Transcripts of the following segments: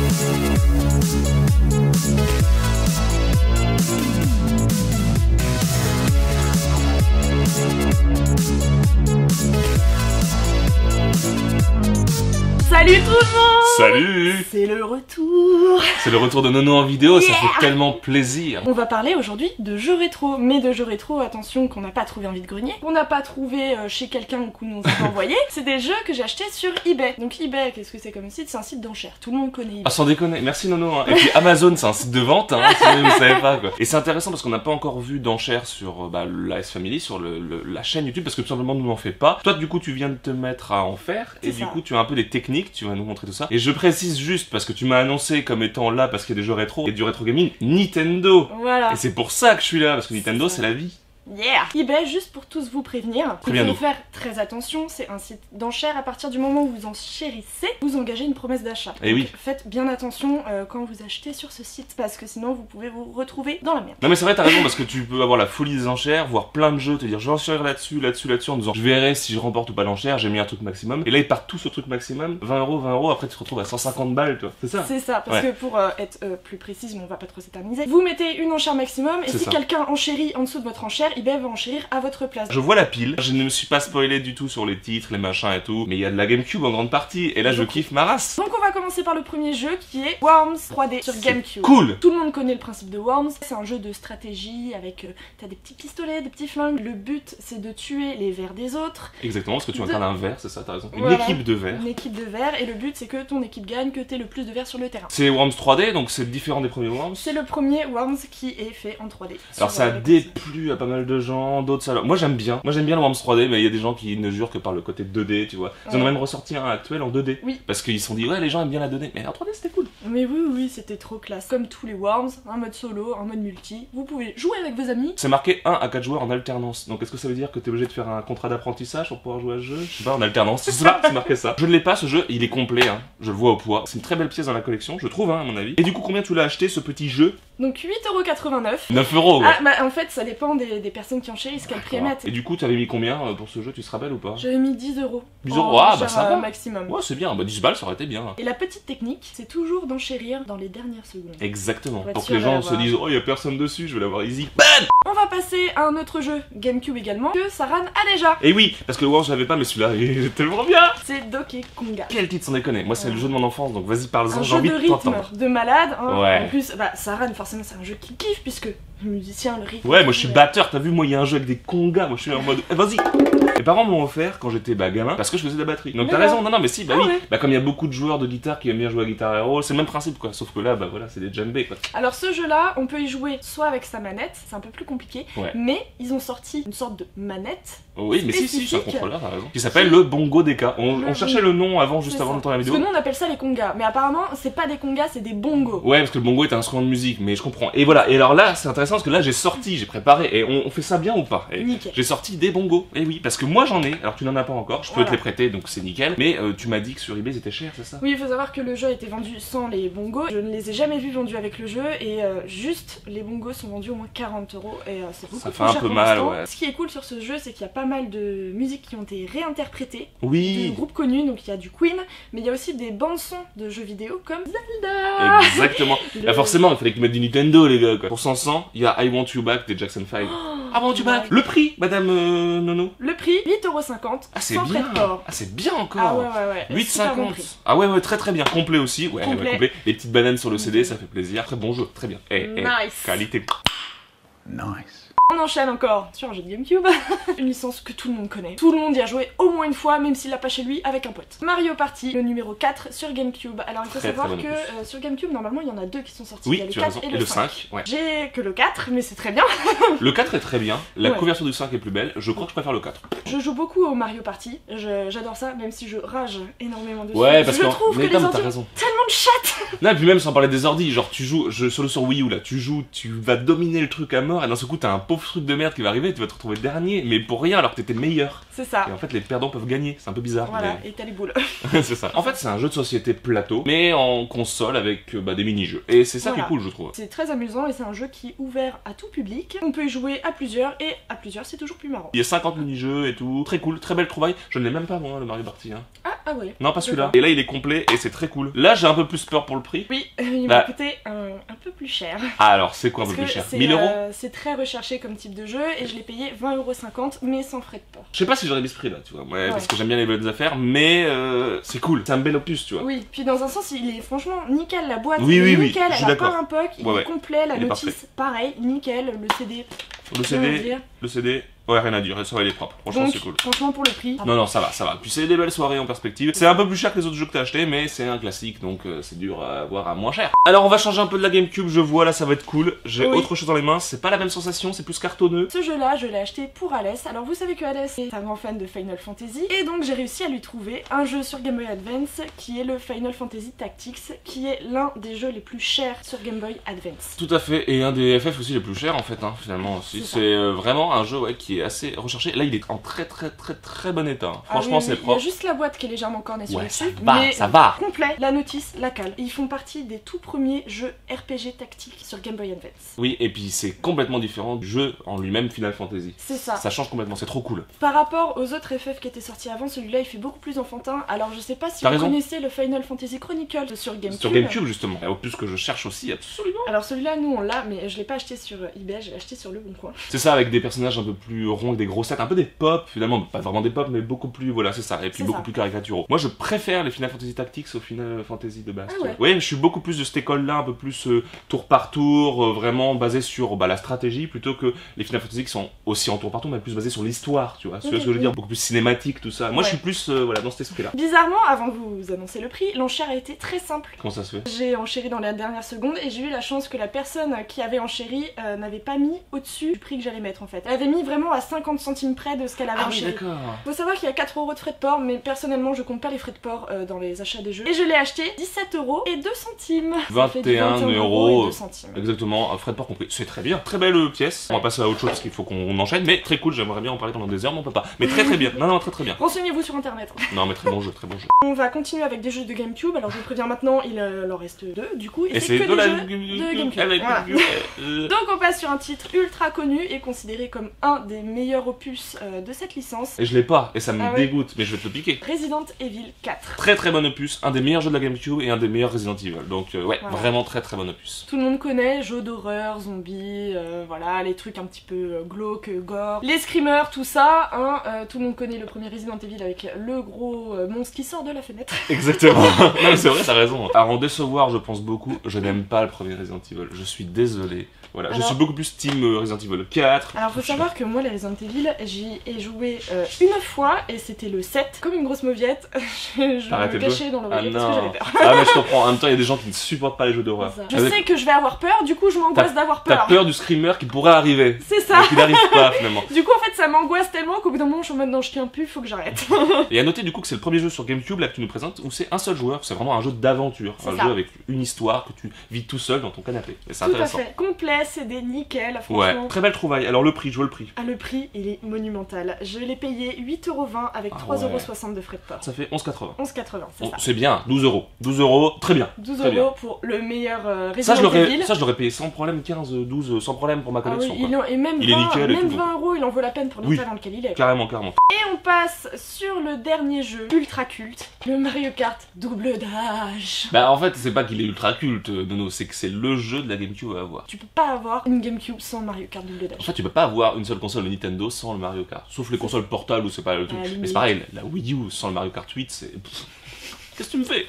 Salut tout le monde! Salut! C'est le retour! C'est le retour de Nono en vidéo, ça fait tellement plaisir! On va parler aujourd'hui de jeux rétro, mais de jeux rétro, attention, qu'on n'a pas trouvé en vide-grenier, qu'on n'a pas trouvé chez quelqu'un ou qu'on nous a envoyé. C'est des jeux que j'ai achetés sur eBay. Donc eBay, qu'est-ce que c'est comme site? C'est un site d'enchères, tout le monde connaît eBay. Ah, sans déconner, merci Nono, hein. Et puis Amazon, c'est un site de vente, hein, si vous savez pas, quoi. Et c'est intéressant parce qu'on n'a pas encore vu d'enchères sur l'AS Family, sur la chaîne YouTube, parce que tout simplement nous n'en fait pas. Toi, du coup, tu viens de te mettre à en faire, et du coup, tu as un peu des techniques, tu vas nous montrer tout ça. Et je précise juste, parce que tu m'as annoncé comme étant là parce qu'il y a des jeux rétro et du rétro gaming, Nintendo. Voilà. Et c'est pour ça que je suis là, parce que Nintendo, c'est la vie. Yeah! eBay, juste pour tous vous prévenir, il faut faire très attention, c'est un site d'enchères. À partir du moment où vous enchérissez, vous engagez une promesse d'achat. Et oui. Faites bien attention quand vous achetez sur ce site, parce que sinon vous pouvez vous retrouver dans la merde. Non mais c'est vrai, t'as raison, parce que tu peux avoir la folie des enchères, voir plein de jeux, te dire je vais enchérir là-dessus, en disant je verrai si je remporte ou pas l'enchère, j'ai mis un truc maximum. Et là ils partent tous au truc maximum, 20 €, après tu te retrouves à 150 balles, toi. C'est ça? C'est ça, parce que pour être plus précise, mais on va pas trop s'éterniser, vous mettez une enchère maximum, et si quelqu'un enchérit en dessous de votre enchère, eBay va enchérir à votre place. Je vois la pile, je ne me suis pas spoilé du tout sur les titres, les machins et tout, mais il y a de la GameCube en grande partie, et là je kiffe ma race. Donc on va commencer par le premier jeu qui est Worms 3D sur GameCube. Cool! Tout le monde connaît le principe de Worms, c'est un jeu de stratégie avec t'as des petits pistolets, des petits flingues, le but c'est de tuer les vers des autres. Exactement, parce que tu incarnes un ver, c'est ça, t'as raison. Une voilà, équipe de vers. Une équipe de vers, et le but c'est que ton équipe gagne, que t'aies le plus de vers sur le terrain. C'est Worms 3D, donc c'est différent des premiers Worms. C'est le premier Worms qui est fait en 3D. Alors ça a déplu à pas mal de gens, d'autres ça... Moi j'aime bien le Worms 3D, mais il y a des gens qui ne jurent que par le côté 2D, tu vois. Ils en ont même ressorti un actuel en 2D. Oui. Parce qu'ils se sont dit, ouais, les gens aiment bien la 2D, mais en 3D c'était cool. Mais oui, c'était trop classe. Comme tous les Worms, un mode solo, un mode multi, vous pouvez jouer avec vos amis. C'est marqué 1 à 4 joueurs en alternance. Donc est-ce que ça veut dire que t'es obligé de faire un contrat d'apprentissage pour pouvoir jouer à ce jeu? Je sais pas, en alternance. Je sais pas, c'est marqué ça. Je ne l'ai pas, ce jeu, il est complet, hein. Je le vois au poids. C'est une très belle pièce dans la collection, je trouve, hein, à mon avis. Et du coup, combien tu l'as acheté, ce petit jeu? Donc 8,89 €. 9 €, ouais. Ah, bah en fait, ça dépend des personnes qui enchérissent, quel prix mettent. Et du coup, t'avais mis combien pour ce jeu, tu te rappelles ou pas? J'avais mis 10 €. 10 €, ah bah ça va. Maximum. Ouais, c'est bien, bah 10 balles, ça aurait été bien. Et la petite technique, c'est toujours d'enchérir dans les dernières secondes. Exactement, pour que les gens se disent, oh, y a personne dessus, je vais l'avoir easy. On va passer à un autre jeu, GameCube également, que Saran a déjà. Et oui, parce que le Worms je l'avais pas, mais celui-là, il est tellement bien. C'est Donkey Konga. Quel titre, sans déconner. Moi, c'est le jeu de mon enfance, donc vas-y, parle-en, j'ai Un envie jeu de de rythme, t'entendre. de malade, hein. Ouais. En plus, bah, Saran, forcément, c'est un jeu qui kiffe, puisque le musicien, le rythme... Ouais, moi je suis batteur, t'as vu, moi il y a un jeu avec des congas, moi je suis en mode, vas-y. Mes parents m'ont offert quand j'étais gamin parce que je faisais de la batterie. Donc t'as raison, non mais si, bah oui. Ouais. Bah comme il y a beaucoup de joueurs de guitare qui aiment bien jouer à Guitar Hero, c'est le même principe quoi, sauf que là, bah voilà, c'est des djembés quoi. Alors ce jeu-là, on peut y jouer soit avec sa manette, c'est un peu plus compliqué, mais ils ont sorti une sorte de manette. Oui, mais si, c'est un contrôleur, t'as raison. Qui s'appelle le Bongo DK. On cherchait le nom avant, juste avant d'entendre la vidéo. Parce que nous on appelle ça les congas, mais apparemment c'est pas des congas, c'est des bongos. Ouais, parce que le bongo est un instrument de musique, mais je comprends. Et voilà, et alors là, c'est intéressant parce que là j'ai préparé, et on fait ça bien ou pas? Nickel. J'ai sorti des bongos, et oui, parce que moi j'en ai, alors tu n'en as pas encore, je peux te les prêter, donc c'est nickel, mais tu m'as dit que sur eBay c'était cher, c'est ça? Oui, il faut savoir que le jeu a été vendu sans les bongos, je ne les ai jamais vus vendus avec le jeu, et juste les bongos sont vendus au moins 40 €, et c'est beaucoup. Ça fait un peu mal, ouais. Ce qui est cool sur ce jeu, c'est qu'il y a pas mal de musiques qui ont été réinterprétées, oui, de groupes connus, donc il y a du Queen, mais il y a aussi des bandes-sons de jeux vidéo comme Zelda. Exactement. Là forcément, il fallait qu'ils mettent du Nintendo les gars quoi. Pour 100, il y a I Want You Back des Jackson 5. I Want You Back. Le prix, madame Nono? Le prix, 8,50 €. Ah c'est bien. Ah c'est bien encore. Ah ouais. 8,50 €. Ah ouais, très bien. Complet aussi. Ouais, complet. Les petites bananes sur le CD, ça fait plaisir. Très bon jeu, très bien. Nice. Qualité. Nice. On enchaîne encore sur un jeu de GameCube, une licence que tout le monde connaît. Tout le monde y a joué au moins une fois, même s'il l'a pas chez lui, avec un pote. Mario Party, le numéro 4 sur GameCube. Alors il faut savoir que sur GameCube, normalement, il y en a deux qui sont sortis. Oui, il y a le tu 4 as raison. et le 5. Ouais. J'ai que le 4, mais c'est très bien. Le 4 est très bien, la couverture du 5 est plus belle, je crois que je préfère le 4. Je joue beaucoup au Mario Party, j'adore ça, même si je rage énormément dessus. Ouais, parce je trouve que les ordi raison. tellement de chatte. Non, et puis même sans parler des ordis, genre tu joues, sur Wii U là, tu vas dominer le truc à mort, et d'un seul coup t'as un pauvre truc de merde qui va arriver, tu vas te retrouver dernier, mais pour rien alors que t'étais meilleur. C'est ça. Et en fait les perdants peuvent gagner, c'est un peu bizarre. Voilà, et t'as les boules. C'est ça. En fait c'est un jeu de société plateau, mais en console avec des mini-jeux. Et c'est ça qui est cool je trouve. C'est très amusant et c'est un jeu qui est ouvert à tout public. On peut y jouer à plusieurs, et à plusieurs c'est toujours plus marrant. Il y a 50 mini-jeux et tout, très cool, très belle trouvaille. Je ne l'ai même pas moi le Mario Party. Hein. Ah ouais. Non pas celui-là. Et là il est complet et c'est très cool. Là j'ai un peu plus peur pour le prix? Oui, il m'a coûté un peu plus cher. Ah alors, c'est quoi un peu plus cher? 1000 euros? C'est très recherché comme type de jeu et je l'ai payé 20,50 € mais sans frais de port. Je sais pas si j'aurais mis ce prix là, tu vois, ouais. Parce que j'aime bien les bonnes affaires, mais c'est cool, c'est un bel opus, tu vois. Oui, puis dans un sens, il est franchement nickel, la boîte, oui, est nickel, je suis elle a d'accord. pas un POC, il est complet, la notice, pareil, nickel, le CD. Le CD, ouais, rien à dire, ça va, il est propre, franchement c'est cool. Franchement pour le prix. Non, ça va. Puis c'est des belles soirées en perspective. C'est un peu plus cher que les autres jeux que t'as acheté, mais c'est un classique, donc c'est dur à avoir à moins cher. Alors on va changer un peu de la GameCube, je vois là, ça va être cool. J'ai autre chose dans les mains, c'est pas la même sensation, c'est plus cartonneux. Ce jeu-là, je l'ai acheté pour Alès. Alors vous savez que Alès est un grand fan de Final Fantasy, et donc j'ai réussi à lui trouver un jeu sur Game Boy Advance qui est le Final Fantasy Tactics, qui est l'un des jeux les plus chers sur Game Boy Advance. Tout à fait, et un des FF aussi les plus chers en fait, hein, finalement aussi. C'est vraiment un jeu qui est assez recherché. Là il est en très bon état, hein. Franchement c'est propre. Il y a juste la boîte qui est légèrement cornée sur le dessus, mais ça va. Complet, la notice, la cale. Ils font partie des tout premiers jeux RPG tactiques sur Game Boy Advance. Oui, et puis c'est complètement différent du jeu en lui-même Final Fantasy. C'est ça. Ça change complètement, c'est trop cool. Par rapport aux autres FF qui étaient sortis avant, celui-là il fait beaucoup plus enfantin. Alors je sais pas si vous connaissez le Final Fantasy Chronicle sur GameCube. Sur GameCube justement, et au plus que je cherche aussi absolument. Alors celui-là nous on l'a, mais je l'ai pas acheté sur eBay, je l'ai acheté sur Le Bon Coin. C'est ça, avec des personnages un peu plus ronds, des grosses têtes, un peu des pop finalement, pas vraiment des pop mais beaucoup plus, voilà c'est ça, et puis beaucoup plus caricaturaux. Moi je préfère les Final Fantasy Tactics au Final Fantasy de base. Ouais, je suis beaucoup plus de cette école là, un peu plus tour par tour, vraiment basé sur la stratégie, plutôt que les Final Fantasy qui sont aussi en tour par tour mais plus basés sur l'histoire, tu vois, ce que je veux dire, beaucoup plus cinématique tout ça. Moi je suis plus dans cet esprit là. Bizarrement, avant de vous annoncer le prix, l'enchère a été très simple. Comment ça se fait? J'ai enchéri dans la dernière seconde et j'ai eu la chance que la personne qui avait enchéri n'avait pas mis au-dessus du prix que j'allais mettre en fait. Elle avait mis vraiment à 50 centimes près de ce qu'elle avait enchéri. D'accord. Faut savoir qu'il y a 4 € de frais de port, mais personnellement je compte pas les frais de port dans les achats des jeux. Et je l'ai acheté 17 € et 2 centimes. 21 € et 2 centimes. Exactement, frais de port compris. C'est très bien. Très belle pièce. On va passer à autre chose parce qu'il faut qu'on enchaîne, mais très cool, j'aimerais bien en parler pendant des heures, mais on peut pas. Mais très bien. Non, très bien. Renseignez-vous sur internet. Non, mais très bon jeu, très bon jeu. On va continuer avec des jeux de GameCube. Alors je vous préviens maintenant, il en reste 2 du coup, et c'est que de des jeux de GameCube. Voilà. Donc on passe sur un titre ultra connu et considéré comme un des meilleurs opus de cette licence. Et je l'ai pas, et ça me dégoûte, mais je vais te le piquer. Resident Evil 4. Très bon opus, un des meilleurs jeux de la GameCube et un des meilleurs Resident Evil. Donc vraiment très bon opus. Tout le monde connaît, jeux d'horreur, zombies, voilà, les trucs un petit peu glauques, gore, les screamers, tout ça, hein, tout le monde connaît le premier Resident Evil avec le gros monstre qui sort de la fenêtre. Exactement. Non mais c'est vrai, t'as raison. À en décevoir, je pense beaucoup, je n'aime pas le premier Resident Evil, je suis désolé. Voilà, alors, je suis beaucoup plus team Resident Evil 4. Alors faut savoir que moi les Resident Evil, j'y ai joué une fois et c'était le 7. Comme une grosse mauviette, je me cachais dans l'oreiller parce que j'avais peur. Ah mais je comprends, en même temps il y a des gens qui ne supportent pas les jeux d'horreur. Je sais que je vais avoir peur, du coup je m'angoisse d'avoir peur. T'as peur du screamer qui pourrait arriver. C'est ça. Mais qui n'arrive pas finalement. Du coup en fait ça m'angoisse tellement qu'au bout d'un moment je suis en mode non je tiens plus, faut que j'arrête. Et à noter du coup que c'est le premier jeu sur GameCube là que tu nous présentes où c'est un seul joueur, c'est vraiment un jeu d'aventure. Un jeu avec une histoire que tu vis tout seul dans ton canapé. Et c'est intéressant. Tout à fait. Complet, c'est des nickel. Franchement. Ouais, très belle trouvaille. Alors le prix, je vois le prix. Ah le prix, il est monumental. Je l'ai payé 8,20 € avec 3,60 € de frais de port. Ça fait 11,80 €. 11,80 €, c'est ça. C'est bien, 12 €. 12 €, très bien. 12 € pour le meilleur Resident Evil. Ça je l'aurais payé sans problème, 15, 12, sans problème pour ma collection. Ah oui, et même 20 €, il en vaut la peine pour l'état dans lequel il est. Carrément. Et on passe sur le dernier jeu ultra culte, le Mario Kart Double Dash. Bah en fait, c'est pas qu'il est ultra culte, Nono, c'est que c'est le jeu de la GameCube à avoir. Tu peux pas avoir une GameCube sans Mario Kart Double Dash. En fait, tu peux pas avoir une seule console de Nintendo sans le Mario Kart. Sauf les consoles portables où c'est pas le truc. Mais c'est pareil, la Wii U sans le Mario Kart 8, c'est... Qu'est-ce que tu me fais?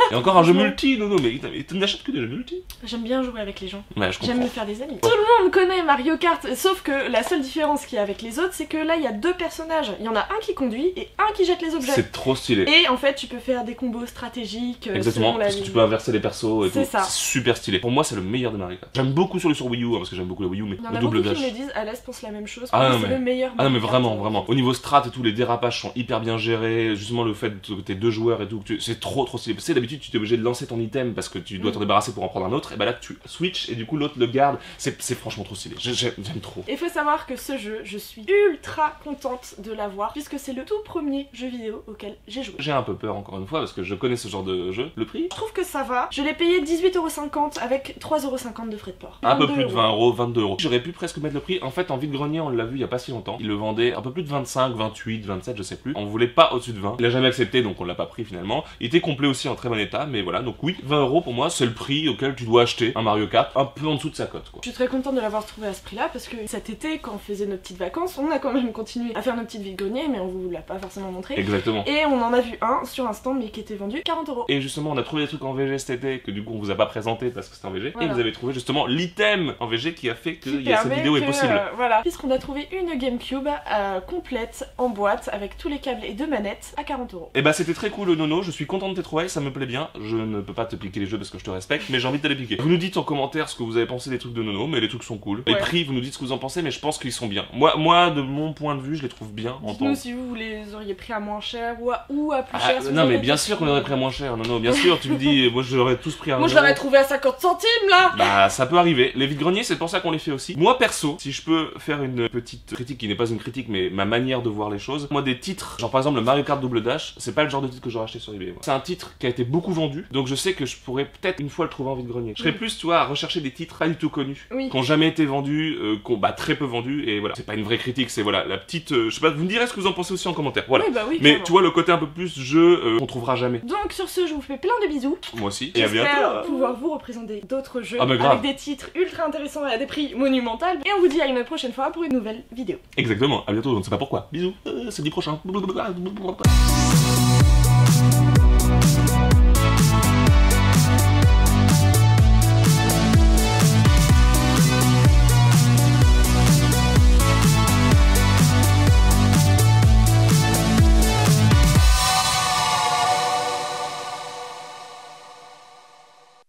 Et encore un jeu multi, Nono, mais tu n'achètes que des jeux multi? J'aime bien jouer avec les gens. Ouais, je comprends. J'aime me faire des amis. Tout le monde connaît Mario Kart, sauf que la seule différence qu'il y a avec les autres, c'est que là il y a 2 personnages. Il y en a un qui conduit et un qui jette les objets. C'est trop stylé. Et en fait, tu peux faire des combos stratégiques. Exactement, parce que tu peux inverser les persos et tout. C'est super stylé. Pour moi, c'est le meilleur de Mario Kart. J'aime beaucoup sur Wii U, parce que j'aime beaucoup la Wii U, mais le double dash. Il y en a beaucoup qui me disent, Alès pense la même chose. C'est le meilleur. Ah non, mais vraiment. Au niveau strat et tout, les dérapages sont hyper bien gérés. Justement, le fait que t'es 2 joueurs et tout, c'est trop stylé. Tu sais, d'habitude, tu t'es obligé de lancer ton item parce que tu dois t'en débarrasser pour en prendre un autre. Et bah là, tu switches et du coup, l'autre le garde. C'est franchement trop stylé. J'aime trop. Et faut savoir que ce jeu, je suis ultra contente de l'avoir puisque c'est le tout premier jeu vidéo auquel j'ai joué. J'ai un peu peur encore une fois parce que je connais ce genre de jeu. Le prix? Je trouve que ça va. Je l'ai payé 18,50 € avec 3,50 € de frais de port. Un peu plus de 20 €, 22 €. J'aurais pu presque mettre le prix. En fait, en vide-grenier, on l'a vu il y a pas si longtemps. Il le vendait un peu plus de 25, 28, 27, je sais plus. On voulait pas au-dessus de 20. Il a jamais accepté donc on l'a pas pris finalement. Il était complet aussi en très bon état, mais voilà, donc oui, 20 € pour moi, c'est le prix auquel tu dois acheter un Mario Kart, un peu en dessous de sa cote, quoi. Je suis très contente de l'avoir trouvé à ce prix-là, parce que cet été, quand on faisait nos petites vacances, on a quand même continué à faire nos petites vides-greniers, mais on vous l'a pas forcément montré. Exactement. Et on en a vu un sur un stand, mais qui était vendu 40 €. Et justement, on a trouvé des trucs en VG cet été, que du coup on vous a pas présenté parce que c'était en VG, Voilà. et vous avez trouvé justement l'item en VG qui a fait que cette vidéo est possible. Voilà, puisqu'on a trouvé une GameCube complète, en boîte, avec tous les câbles et 2 manettes, à 40 €. Et bah c'était très cool Nono, je suis content de tes trouvailles, ça me plaît bien. Je ne peux pas te piquer les jeux parce que je te respecte, mais j'ai envie de te les piquer. Vous nous dites en commentaire ce que vous avez pensé des trucs de Nono, mais les trucs sont cool. Les prix, vous nous dites ce que vous en pensez, mais je pense qu'ils sont bien. Moi, de mon point de vue, je les trouve bien. Dites-nous si vous les auriez pris à moins cher ou à plus cher. Si non mais bien sûr qu'on aurait pris à moins cher, Nono, bien sûr, tu me dis, moi je l'aurais tous pris à 1 €. Moi je l'aurais trouvé à 50 centimes là. Bah ça peut arriver, les vides-greniers c'est pour ça qu'on les fait aussi. Moi perso, si je peux faire une petite critique qui n'est pas une critique mais ma manière de voir les choses, moi des titres, genre par exemple le Mario Kart Double Dash, c'est pas le genre de titre que j'aurais acheté sur eBay. C'est un titre qui a été beaucoup vendu, donc je sais que je pourrais peut-être une fois le trouver en vide-grenier. Je serais plus, tu vois, à rechercher des titres pas du tout connus, qui ont jamais été vendus, très peu vendus, et voilà. C'est pas une vraie critique, c'est voilà, la petite, je sais pas, vous me direz ce que vous en pensez aussi en commentaire, voilà. Oui, bah oui, mais clairement. tu vois le côté un peu plus jeu, qu'on trouvera jamais. Donc sur ce, je vous fais plein de bisous. Moi aussi, et à J'espère bientôt. pouvoir vous représenter d'autres jeux Ah, mais grave. avec des titres ultra intéressants et à des prix monumentaux. Et on vous dit à une prochaine fois pour une nouvelle vidéo. Exactement, à bientôt, on ne sait pas pourquoi. Bisous, samedi prochain.